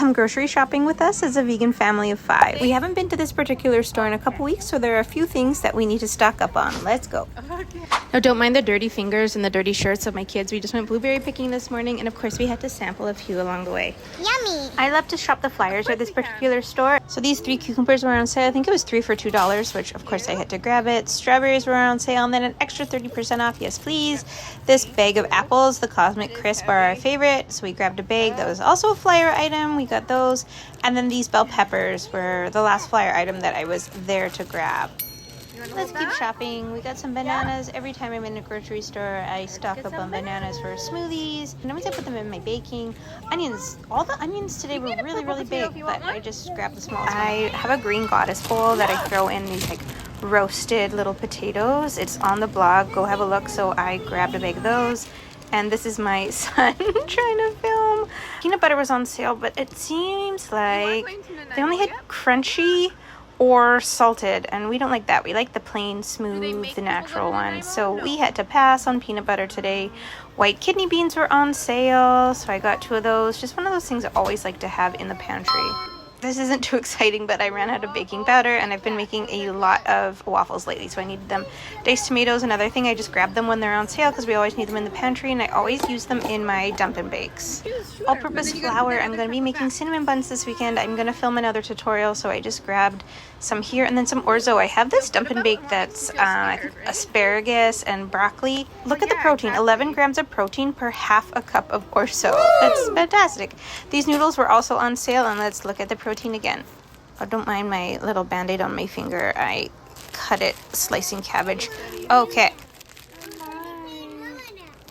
come grocery shopping with us as a vegan family of 5. We haven't been to this particular store in a couple weeks, so there are a few things that we need to stock up on. Let's go. Now, don't mind the dirty fingers and the dirty shirts of my kids. We just went blueberry picking this morning, and of course we had to sample a few along the way. Yummy! I love to shop the flyers at this particular store. So these 3 cucumbers were on sale. I think it was 3 for $2, which of course I had to grab it. Strawberries were on sale, and then an extra 30% off. Yes, please. This bag of apples, the Cosmic Crisp, are our favorite, so we grabbed a bag that was also a flyer item. We got those. And then these bell peppers were the last flyer item that I was there to grab. Let's keep shopping. We got some bananas. Every time I'm in a grocery store, I stock up on bananas for smoothies. And I'm going to put them in my baking. Onions. All the onions today were really big, but I just grabbed the small ones. I have a green goddess bowl that I throw in these like roasted little potatoes. It's on the blog. Go have a look. So I grabbed a bag of those. And this is my son trying to film. Peanut butter was on sale, but it seems like they only had crunchy or salted, and we don't like that. We like the plain, smooth, the natural one. So we had to pass on peanut butter today. White kidney beans were on sale, so I got 2 of those. Just one of those things I always like to have in the pantry. This isn't too exciting, but I ran out of baking powder, and I've been making a lot of waffles lately, so I needed them. Diced tomatoes, another thing. I just grab them when they're on sale because we always need them in the pantry, and I always use them in my dumpling bakes. All-purpose flour. I'm going to be making cinnamon buns this weekend. I'm going to film another tutorial, so I just grabbed some here, and then some orzo. I have this dumpling bake that's asparagus and broccoli. Look at the protein. 11 grams of protein per half a cup of orzo. That's fantastic. These noodles were also on sale, and let's look at the protein again. Oh, don't mind my little band-aid on my finger. I cut it slicing cabbage. Okay.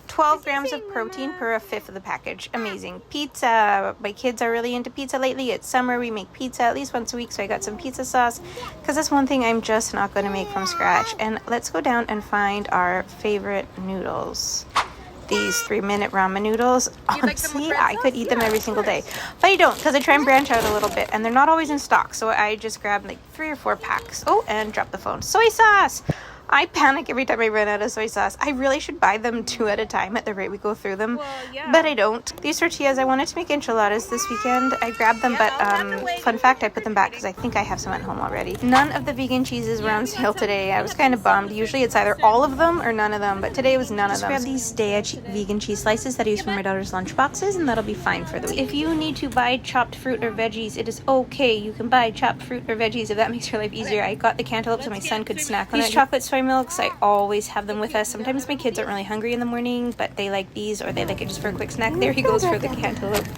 12 grams of protein per 1/5 of the package. Amazing. Pizza. My kids are really into pizza lately. It's summer. We make pizza at least once a week, so I got some pizza sauce because that's one thing I'm just not going to make from scratch. And let's go down and find our favorite noodles. These 3-minute ramen noodles. Honestly, I could eat them every single day, but I don't because I try and branch out a little bit, and they're not always in stock, so I just grabbed like 3 or 4 packs. Oh, and drop the phone. Soy sauce. I panic every time I run out of soy sauce. I really should buy them 2 at a time at the rate we go through them, but I don't. These tortillas, I wanted to make enchiladas this weekend. I grabbed them, but fun fact, I put them back because I think I have some at home already. None of the vegan cheeses were on sale today. I was kind of bummed. Usually it's either all of them or none of them, but today it was none of them. Just grab these Daya vegan cheese slices that I use for my daughter's lunch boxes, and that'll be fine for the week. If you need to buy chopped fruit or veggies, it is okay. You can buy chopped fruit or veggies if that makes your life easier. I got the cantaloupe so my son could snack on it. These chocolate soy milks, I always have them with us. Sometimes my kids aren't really hungry in the morning, but they like these, or they like it just for a quick snack. There he goes for the cantaloupe.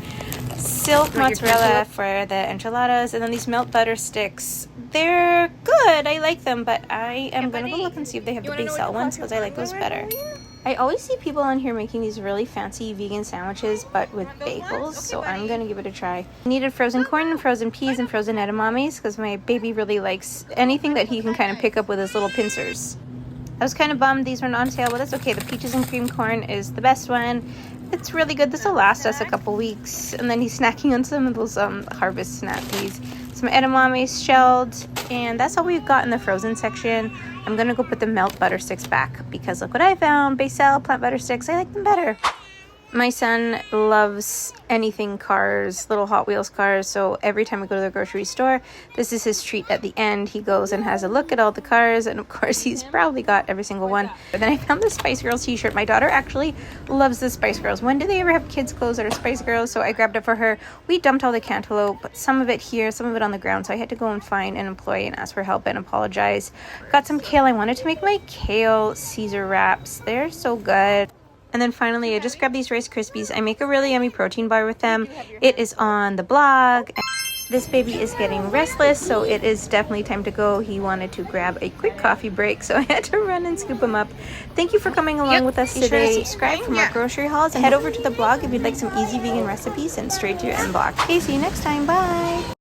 Silk mozzarella for the enchiladas, and then these melt butter sticks. They're good. I like them, but I am going to go look and see if they have the Basil ones because I like those better. I always see people on here making these really fancy vegan sandwiches, but with bagels, so I'm going to give it a try. I needed frozen corn and frozen peas and frozen edamames because my baby really likes anything that he can kind of pick up with his little pincers. I was kind of bummed these weren't on sale, but that's okay. The peaches and cream corn is the best one. It's really good. This will last us a couple weeks. And then he's snacking on some of those harvest snappies. Some edamames shelled, and that's all we've got in the frozen section. I'm gonna go put the melt butter sticks back because look what I found. Basil plant butter sticks. I like them better. My son loves anything cars, little Hot Wheels cars, so every time we go to the grocery store, this is his treat at the end. He goes and has a look at all the cars, and of course he's probably got every single one. But then I found the Spice Girls t-shirt. My daughter actually loves the Spice Girls. When do they ever have kids clothes that are Spice Girls? So I grabbed it for her. We dumped all the cantaloupe, but some of it here, some of it on the ground, so I had to go and find an employee and ask for help and apologize. Got some kale. I wanted to make my kale Caesar wraps. They're so good. And then finally, I just grabbed these Rice Krispies. I make a really yummy protein bar with them. It is on the blog. This baby is getting restless, so it is definitely time to go. He wanted to grab a quick coffee break, so I had to run and scoop him up. Thank you for coming along with us today. Be sure to subscribe for more grocery hauls and head over to the blog if you'd like some easy vegan recipes sent straight to your inbox. Okay, see you next time. Bye!